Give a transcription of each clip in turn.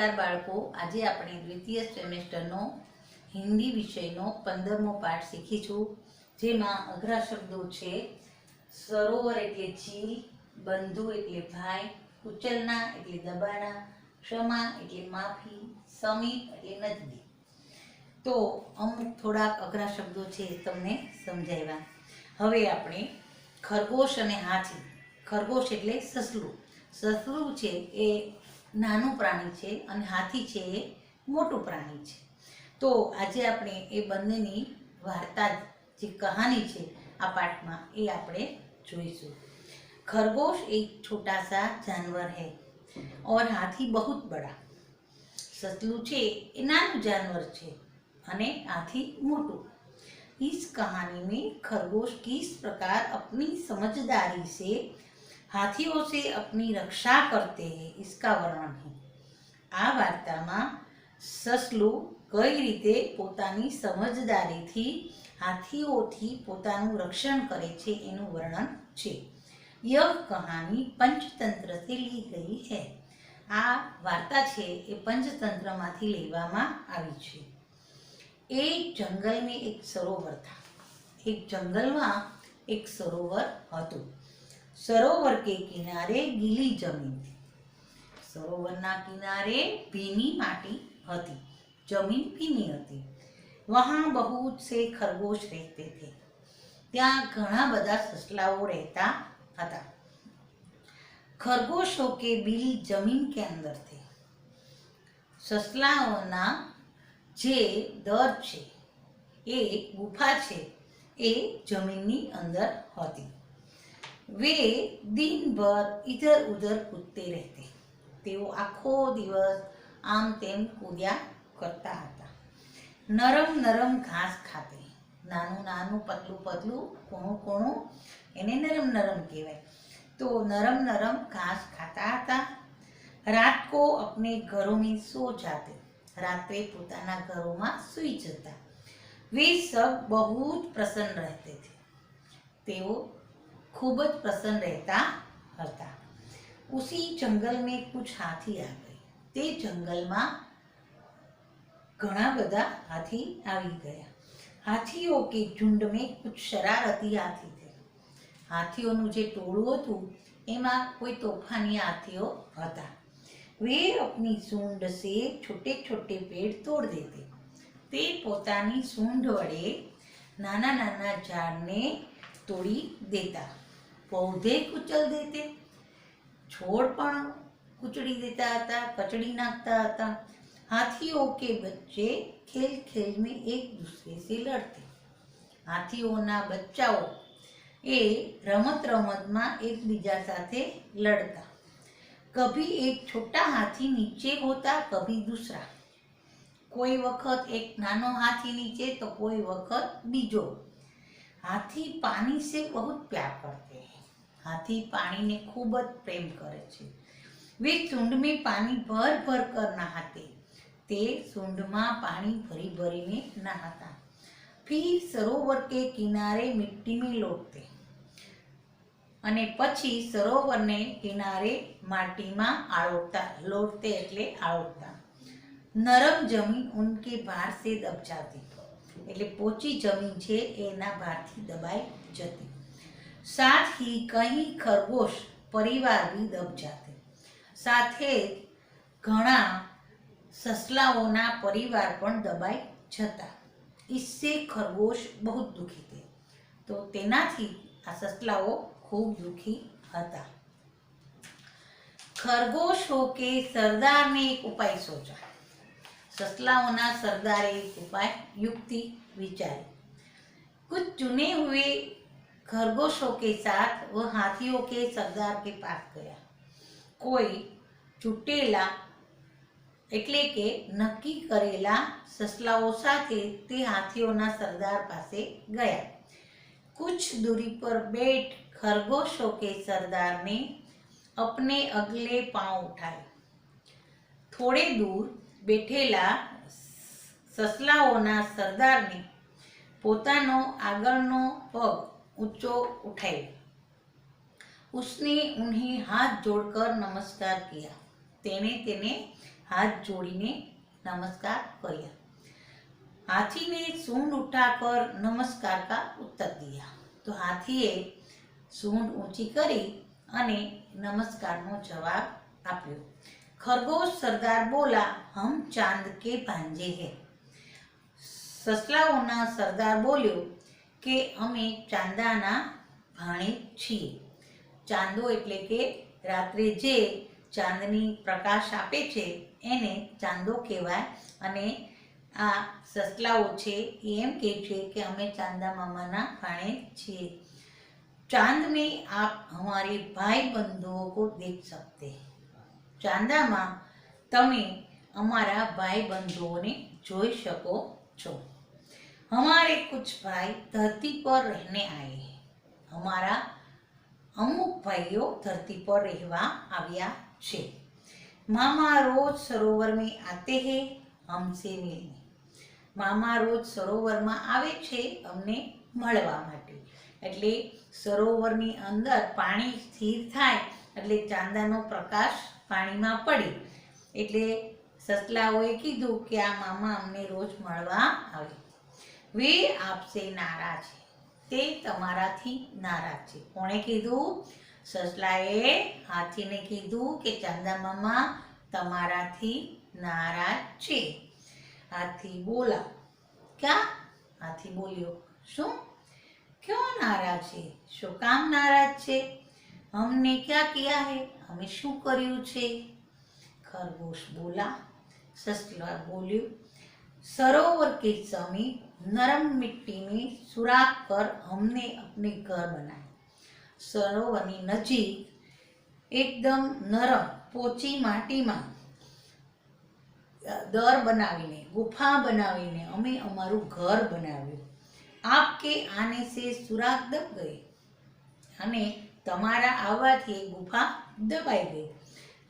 નમસ્કાર બાળકો, આજે આપણે દ્વિતીય સેમેસ્ટરનો હિન્દી વિષયનો 15મો પાઠ શીખીશું, જેમાં અઘરા શબ્દો છે સરોવર એટલે ઝીલ, બંધુ એટલે ભાઈ, કુચલના એટલે દબાણા, ક્ષમા એટલે માફી, સમીપ એટલે નજદીક. તો અમુક થોડાક અઘરા શબ્દો છે તમને સમજાવ્યા. હવે આપણે ખરગોશ અને હાથી. ખરગોશ એટલે સસલું. સસલું છે એ નાનું પ્રાણી છે અને હાથી છે એ મોટું પ્રાણી છે. તો આજે આપણે એ બંનેની વાર્તા, જે કહાની છે આ પાઠમાં, એ આપણે જોઈશું. खरगोश एक छोटा सा जानवर है और हाथी बहुत बड़ा. ससलू छे ए नानु जानवर छे अने हाथी मोटू. इस कहानी में खरगोश किस प्रकार अपनी समझदारी से हाथियों से अपनी रक्षा करते हैं इसका वर्णन है. આ વાર્તામાં સસલું કઈ રીતે પોતાની સમજદારીથી હાથીઓથી પોતાનું રક્ષણ કરે છે એનું વર્ણન છે. यह कहानी पंचतंत्र से ली गई है. આ વાર્તા છે એ પંચતંત્રમાંથી લેવામાં આવી છે. एक जंगल में एक सरोवर था. एक जंगलમાં એક સરોવર હતું. सरोवर के किनारे गीली जमीन थी. सरोवરના કિનારે ભીની માટી હતી, જમીન ભીની હતી. वहाँ बहुत से खरगोश रहते थे. ત્યાં ઘણા બધા સસલાઓ રહેતા હતા. खरगोशों के बिल जमीन के अंदर थे. સસલાઓના જે દર છે એ ગુફા છે એ જમીનની અંદર હતી. वे दिन भर इधर उधर कूदते रहते. તેઓ આખો દિવસ આમ તેમ કૂદ્યા કરતા હતા. નરમ નરમ ઘાસ ખાતે. નાનું નાનું પતલું પતલું કોણું કોણું એને નરમ નરમ કહેવાય. तो नरम नरम घास खाता था. रात को अपने घरों में सो जाते. रात्रे पोताना घरों में सुई जता. वे सब बहुत प्रसन्न रहते थे. तेओ खूब ज प्रसन्न रहता હતા. उसी जंगल में कुछ हाथी आ गए. ते जंगल में घना बधा हाथी आवी गया. हाथियों के झुंड में कुछ शरारती हाथी थे. हाथियों जे टोळुं हतुं एमां कोई तोफानी हाथियों हता. वे अपनी सूंड से छोटे छोटे पेड़ तोड़ देते. ते पोतानी सूंड वडे नाना नाना झाड़ने तोड़ी देता. पौधे कुचल देते. छोड़ पण कुचड़ी देता था, कचड़ी नाखता था. हाथियों के बच्चे खेल खेल में एक दूसरे से लड़ते. हाथियोना बच्चाओ ए रमत रमतમાં એકબીજા સાથે લડતા. कभी एक छोटा हाथी नीचे होता, कभी दूसरा. कोई वक्त एक नानो हाथी नीचे तो कोई वक्त बीजो. हाथी पानी से बहुत प्यार करते हैं. हाथी पानी ने खूब ज प्रेम करे छे. वे सूंड में पानी भर भर कर नहाते. ते सूंड में पानी भरी भरीने नहाता. फिर सरोवर के किनारे मिट्टी में लौटते અને પછી સરોવરને કિનારે માટીમાં આળોટતા. લોટતે એટલે આળોટતા. નરમ જમીન ઉનકે ભાર સે દબ જાતી. એટલે પોચી જમીન છે એના ભારથી દબાઈ જતી. साथ ही कहीं खरगोश परिवार भी दब जाते. સાથે ઘણા સસલાઓના પરિવાર પણ દબાઈ જતા. इससे खरगोश बहुत दुखी थे. તો તેનાથી આ સસલાઓ खूब दुखी था. खरगोशों के सरदार ने एक उपाय सोचा. ससलाओना सरदारे एक उपाय युक्ति विचारी. कुछ चुने हुए खरगोशों के साथ वह हाथियों के सरदार के पास गया. कोई चूटेला એટલે કે નક્કી કરેલા સસલાઓ સાથે તે હાથીઓના સરદાર પાસે ગયા. कुछ दूरी पर बैठ खरगोशों के सरदार ने अपने अगले पांव उठाए. थोड़े दूर बैठेला ससलाओना सरदारने पोतानो आगळनो पग ऊंचो उठाव्यो. उसने उन्हें हाथ जोड़कर नमस्कार किया. तेने हाथ जोड़ीने नमस्कार किया। हाथी ने सूंड उठाकर नमस्कार का उत्तर दिया। तो हाथीए सूंड ऊंची करी अने नमस्कारનો जवाब આપ્યો। खरगोश सरदार बोला, हम चांद के भांजे हैं। ससलाओना सरदार बोल्यो કે અમે ચાંદાના ભાણે છીએ। ચાંદો એટલે કે રાત્રે જે ચાંદની પ્રકાશ આપે છે એને ચાંદો કહેવાય। અને આ સસલાઓ છે એ એમ કહે છે કે અમે ચાંદા મામાના ભાણે છીએ। चांद में आप हमारे भाई बंधुओं को देख सकते हैं। ચાંદામાં તમે અમારા ભાઈ બંધુઓને જોઈ શકો છો। हमारे कुछ भाई धरती पर रहने आए हैं। हमारा अमुक भाइयों धरती पर रहवा आव्या छे। मामा रोज सरोवर में आते हैं हमसे मिलने। मामा रोज सरोवर में आवे छे अमने મળવા માટે। એટલે સરોવરની અંદર પાણી સ્થિર થાય એટલે ચાંદાનો પ્રકાશ પાણીમાં પડી એટલે સસલાઓએ કીધું કે આ મામા અમને રોજ મળવા આવે। वे आपसे नाराज है। તે તમારાથી નારાજ છે। કોણે કીધું? સસલાએ હાથીને કીધું કે ચાંદા મામા તમારાથી નારાજ છે। હાથી બોલા, क्या? હાથી બોલ્યો, શું? क्यों नाराज है? शो काम नाराज छे? हमने क्या किया है? हमें शू कर्યું છે? खरगोश बोला, ससला बोल्यो, सरोवर के समीप नरम मिट्टी में सुराख कर हमने अपने घर बनाए। सरोवरनी नजीक एकदम नरम पोची माटीमां दर बनावीने गुफा बनावीने अमे अमारुं घर बनाव्युं। आपके आने से सुराख दब गए अने तमारा आवाथी गुफा दबाई गई,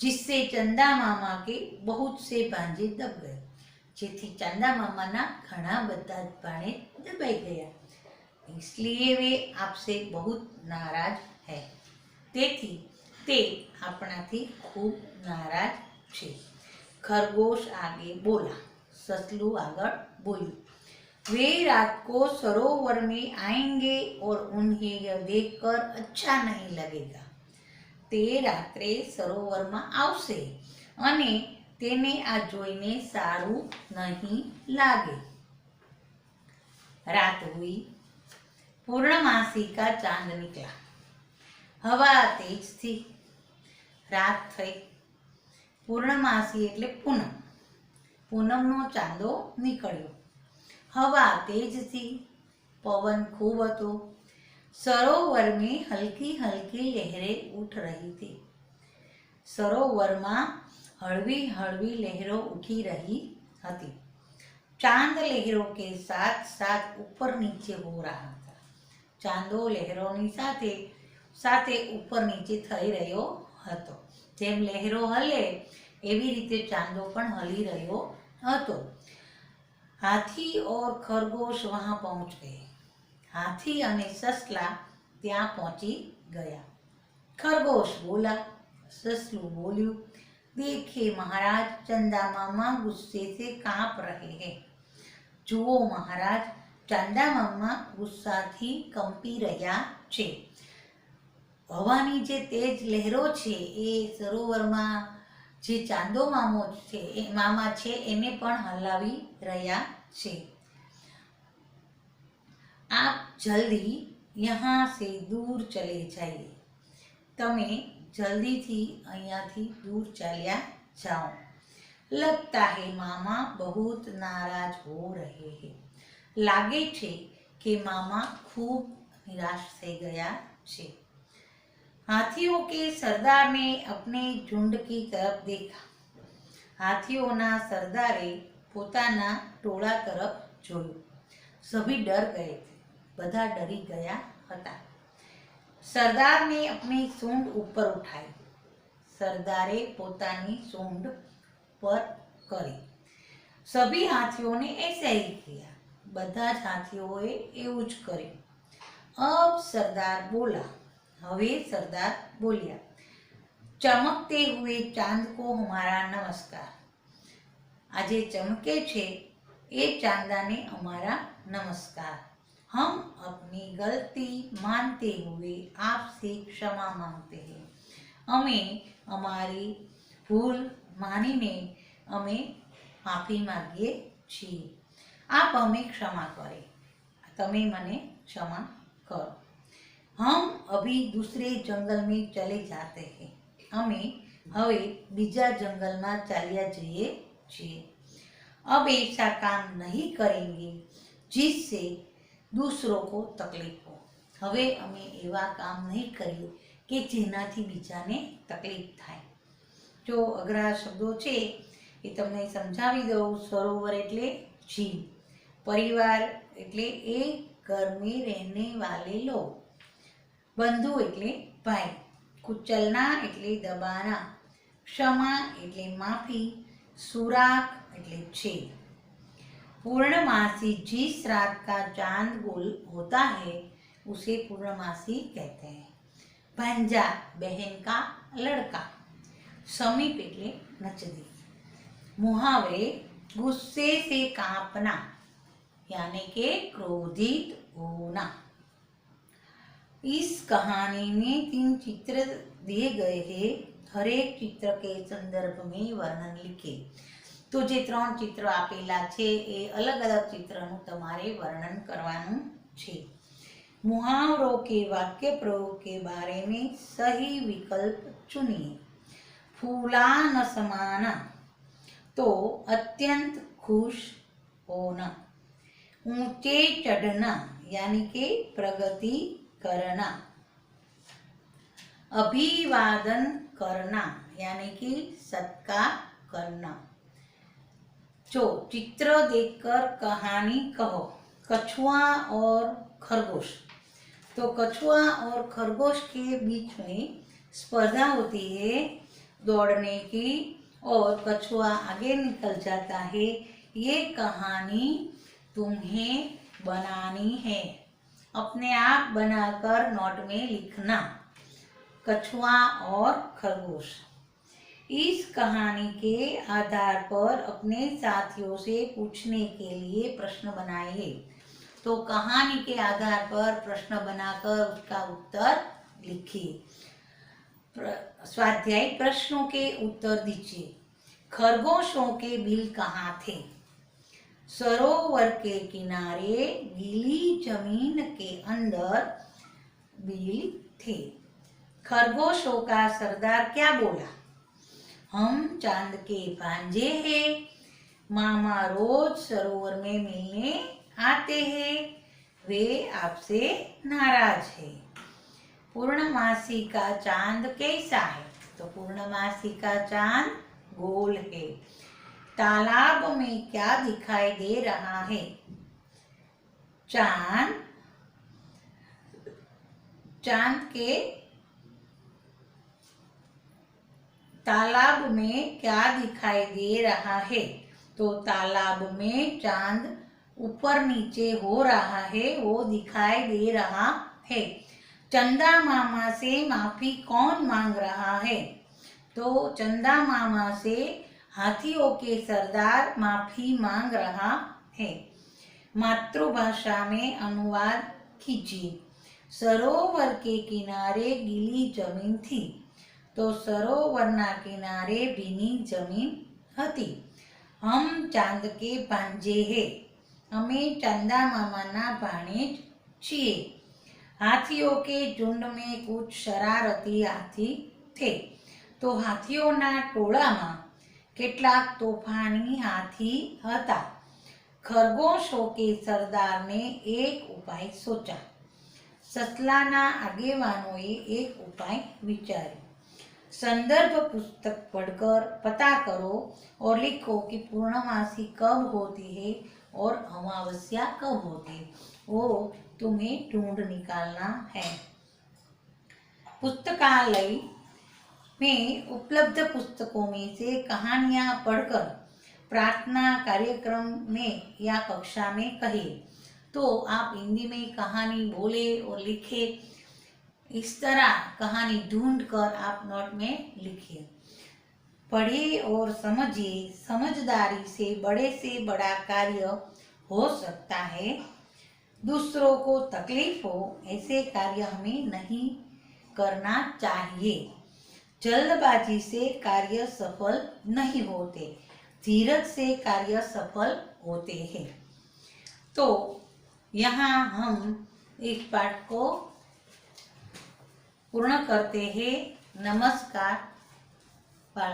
जिससे चंदा मामा के बहुत से भांजे दब गए। જેથી ચાંદા મામાના ઘણા બધા ભાણે દબાઈ ગયા। इसलिए वे आपसे बहुत नाराज है। તેથી તે આપણાથી ખૂબ નારાજ છે। खरगोश आगे बोला, ससलू आगळ बोल्યું, वे रात को सरोवर में आएंगे और उन्हें यह देखकर अच्छा नहीं लगेगा। તે રાત્રે સરોવરમાં આવશે અને તેને આ જોઈને સારું નહીં લાગે। रात हुई, पूर्णमासी का चांद निकला। हवा तेज थी। रात થઈ, પૂર્ણમાસી એટલે પૂનમ। પૂનમનો ચાંદો નીકળ્યો। हवा तेज थी, पवन खूब હતો। सरोवर में हल्की हल्की लहरें उठ रही थी। सरोवરમાં हळवी हळवी लहरों उठी रही थी। चांद लहरों के साथ साथ ऊपर नीचे हो रहा था। चांदो लहरोनी साथे साथे ऊपर नीचे થઈ રહ્યો હતો। જેમ લહેરો હલે એવી રીતે ચાંદો પણ હલી રહ્યો હતો। हाथी और खरगोश वहां पहुंच गए। हाथी अने ससला ત્યાં પહોંચી ગયા। खरगोश बोला, ससलू बोल्યું, देखिए महाराज, चंदा मामा गुस्से से कांप रहे हैं। जुओ महाराज, चंदा मामा गुस्साथी कंपी રહ્યા છે। હવાની જે તેજ લહેરો છે એ સરોવરમાં જે ચાંદો મામા છે એને પણ હલાવી રહ્યા છે। आप जल्दी यहाँ से दूर चले जाइए। તમે જલ્દીથી અહીંયાથી दूर ચાલ્યા જાઓ। लगता है मामा बहुत नाराज हो रहे हैं। लागे छे कि मामा खूब निराश થઈ ગયા છે। हाथियों के सरदार ने अपने झुंड की तरफ देखा। हाथियोना सरदारे पोताना टोळा तरफ જોયું। सभी डर गए थे। બધા डरी गया હતા। सरदार ने अपनी सूंड ऊपर उठाई। सरदारे पोतानी सूंड पर करी। सभी हाथियों ने ऐसा ही किया। બધા જ હાથીઓએ એવું જ કર્યું। अब सरदार बोला, હવે सरदार बोलिया, चमकते हुए चांद को हमारा नमस्कार। આજે चमके छे ए चांदा ने हमारा नमस्कार। हम अपनी गलती मानते हुए आपसे क्षमा मांगते हैं। अमे अमारी भूल मानीने अमे माफी मांगीए छीए। आप हमें क्षमा करें, तमे मने क्षमा करो। हम अभी दूसरे जंगल में चले जाते हैं। अमे हवे बीजा जंगल में चालिया जईए छीए। अब ऐसा काम नहीं करेंगे जिससे दूसरों को तकलीफ हो। हवे अमे एवा काम नहीं करिए कि जेनाथी बीजाने तकलीफ थाय। जो अघरा शब्दों छे ए तमने समझावी दऊं। सरोवर एटले झील, परिवार एटले एक घर में रहने वाले लोग, बंधु एटले भाई, कुचलना एटले दबाना, क्षमा एटले माफी, सुराख एटले छेद। पूर्णमासी जिस रात का चांद गोल होता है उसे पूर्णमासी कहते हैं। भांजा बहन का लड़का, समीप एटले नजदीक। मुहावरे गुस्से से कांपना यानी के क्रोधित होना। इस कहानी में 3 चित्र दिए गए हैं। हर एक चित्र के संदर्भ में वर्णन लिखे। तो जे 3 चित्र आपेला छे ए अलग अलग चित्रનું તમારે वर्णन करवानुं छे। मुहावरों के वाक्य प्रयोग के बारे में सही विकल्प चुनिए। फूला न समाना तो अत्यंत खुश होना। ऊंचे चढ़ना यानी के प्रगति करना। अभिवादन करना यानी कि सत्कार करना। जो चित्र देखकर कहानी कहो। कछुआ और खरगोश। तो कछुआ और खरगोश के बीच में स्पर्धा होती है दौड़ने की और कछुआ आगे निकल जाता है। ये कहानी तुम्हें बनानी है, अपने आप बनाकर नोट में लिखना। कछुआ और खरगोश। इस कहानी के आधार पर अपने साथियों से पूछने के लिए प्रश्न बनाइए। तो कहानी के आधार पर प्रश्न बनाकर उसका उत्तर लिखिए। स्वाध्याय प्रश्नों के उत्तर दीजिए। खरगोशों के बिल कहाँ थे? सरोवर के किनारे गीली जमीन के अंदर बिल थे। खरगोशों का सरदार क्या बोला? हम चांद के भांजे हैं, मामा रोज सरोवर में मिलने आते हैं, वे आपसे नाराज है। पूर्णमासी का चांद कैसा है? तो पूर्णमासी का चांद गोल है। तालाब में क्या दिखाई दे रहा है? चांद के तालाब में क्या दिखाई दे रहा है? तो तालाब में चांद ऊपर नीचे हो रहा है, वो दिखाई दे रहा है। चंदा मामा से माफी कौन मांग रहा है? तो चंदा मामा से हाथियों के सरदार माफी मांग रहा है। मातृभाषा में अनुवाद कीजिए। सरोवर के किनारे गीली जमीन थी, तो सरोवरना किनारे भीनी जमीन हती। हम चांद के भांजे हैं, हमें चंदा मामाना भाणेज छीए। हाथियों के झुंड में कुछ शरारती हाथी थे, तो हाथियोना टोळामां કેટલાક તોફાની હાથી હતા। खरगोशों के सरदार ने एक उपाय सोचा। ससलाना आगेवानोए एक उपाय विचार्यो। संदर्भ पुस्तक पढ़कर पता करो और लिखो कि पूर्णमासी कब होती है और अमावस्या कब होती है, वो तुम्हें ढूंढ निकालना है। पुस्तकालय में उपलब्ध पुस्तकों में से कहानियां पढ़कर प्रार्थना कार्यक्रम में या कक्षा में कहिए। तो आप हिंदी में कहानी बोले और लिखे। इस तरह कहानी ढूंढकर आप नोट में लिखिए। पढ़िए और समझिए, समझदारी से बड़ा कार्य हो सकता है। दूसरों को तकलीफ हो ऐसे कार्य हमें नहीं करना चाहिए। जल्दबाजी से कार्य सफल नहीं होते, धीरज से कार्य सफल होते हैं। तो यहाँ हम इस पाठ को पूर्ण करते हैं। नमस्कार।